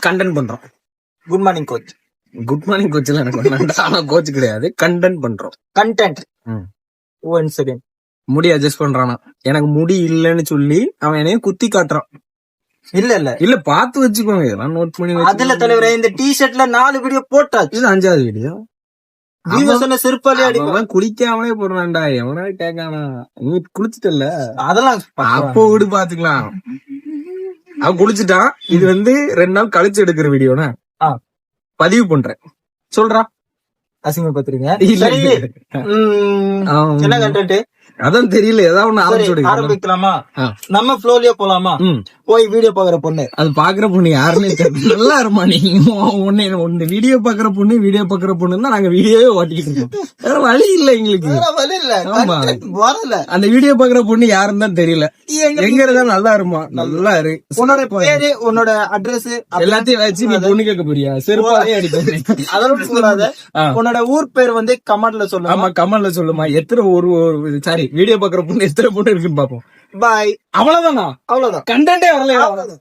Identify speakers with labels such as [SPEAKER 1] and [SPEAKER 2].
[SPEAKER 1] Content பண்றோம்.
[SPEAKER 2] Good morning coach.
[SPEAKER 1] Good morning கோச்ல எனக்கு ஆனா கோச் கிடையாது. கண்டென்ட் பண்றோம்.
[SPEAKER 2] கண்டென்ட். 1 செகண்ட்.
[SPEAKER 1] முடி அட்ஜஸ்ட் பண்றானா? எனக்கு முடி இல்லன்னு சொல்லி அவன் என்னைய குத்தி காட்டுறான். இல்ல பாத்து வச்சுக்கோங்க, இதெல்லாம் நோட் பண்ணி.
[SPEAKER 2] அதுல தலைவரே இந்த டி-ஷர்ட்ல 4 வீடியோ போட்டாச்சு.
[SPEAKER 1] இது 5வது வீடியோ.
[SPEAKER 2] செருப்பாலே அடிக்கும்.
[SPEAKER 1] குளிக்காமலே போடுறான்டா. எவனா கேட்கானா? நீ குளிச்சுட்டல,
[SPEAKER 2] அதெல்லாம்
[SPEAKER 1] அப்போ விடு பாத்துக்கலாம். அவன் குளிச்சுட்டான். இது 2 நாள் கழிச்சு எடுக்கிற வீடியோனா பதிவு பண்றேன். சொல்றா,
[SPEAKER 2] அசிங்க பாத்துருங்க.
[SPEAKER 1] இல்ல
[SPEAKER 2] என்ன கண்டென்ட்
[SPEAKER 1] அதான் தெரியல. ஏதாவது ஒண்ணு
[SPEAKER 2] ஆரம்பிக்கலாமா? நம்ம ஃப்ளோலயே போலாமா? போய் வீடியோ பாக்குற பொண்ணு,
[SPEAKER 1] அது பாக்குற பொண்ணு யாருன்னு தெரியல. நல்லா இருமா நீ. ஒன்னு வீடியோ பாக்குற பொண்ணு தான் நாங்க வீடியோவே ஓட்டிக்கிட்டு இருக்கோம். வேற வழி இல்ல எங்களுக்கு. அந்த வீடியோ பாக்குற பொண்ணு யாருன்னு தான் தெரியல. எங்க இருந்தா நல்லா இருமா? நல்லா இரு.
[SPEAKER 2] உன்னோட பேரு, உன்னோட அட்ரஸ்
[SPEAKER 1] எல்லாத்தையும் வச்சு நீ பொண்ணு கேட்க போறியா? செருப்பாலே அடிப்பேன்.
[SPEAKER 2] அதெல்லாம் சொல்லாத. உன்னோட ஊர் பேர் கமெண்ட்ல சொல்லு.
[SPEAKER 1] ஆமா, கமெண்ட்ல சொல்லுமா. எத்தனை ஒரு சாரி வீடியோ பாக்குற பொண்ணு எத்தனை பொண்ணு இருக்குன்னு பாப்போம்.
[SPEAKER 2] பாய்.
[SPEAKER 1] அவ்வளவுதானா?
[SPEAKER 2] அவ்வளவுதான்.
[SPEAKER 1] கண்டென்ட்டே வரலையா?
[SPEAKER 2] அவ்வளவுதான்.